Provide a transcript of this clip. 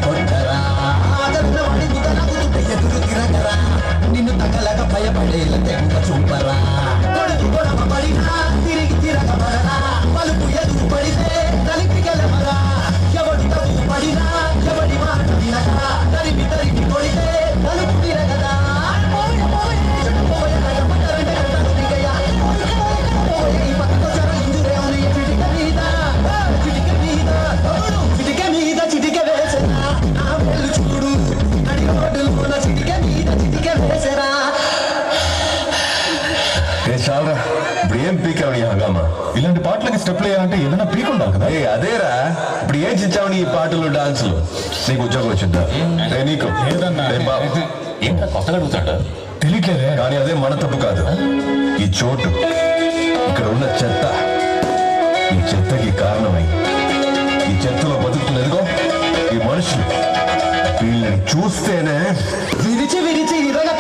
కొట్టరా ఎదురు తిరగరా నిన్ను తగలగ భయపడేల తెగ చూపరా పడినా తిరిగి తిరగబడరా పలుపు ఎదురు పడితే కలిపి గెలవరా ఎవడి తప్పు పడినా ఎవడి మాట వినగా తరిమి తరిమి కొడితే తలుపు తిరగదా చాలరా ఇప్పుడు ఏం పీకావు నీ హంగామా? ఇలాంటి పాటలకి స్టెప్లు వేయాలంటే ఏదైనా పీక్ ఉండాలి కదా. అదేరా ఇప్పుడు ఏం చించావు నీ పాటలు డాన్సులు? నీకు ఉద్యోగం వచ్చిందా? నీకు ఏంటో కొత్తగా అడుగుతాడు తెలియట్లేదే. కానీ అదే మన తప్పు కాదు. ఈ చోటు, ఇక్కడ ఉన్న చెత్త, ఈ చెత్తకి కారణమై ఈ చెత్తలో బతుకుతున్నదిగో ఈ మనుషులు. వీళ్ళని చూస్తేనే విరిచి విరిచి విరిచి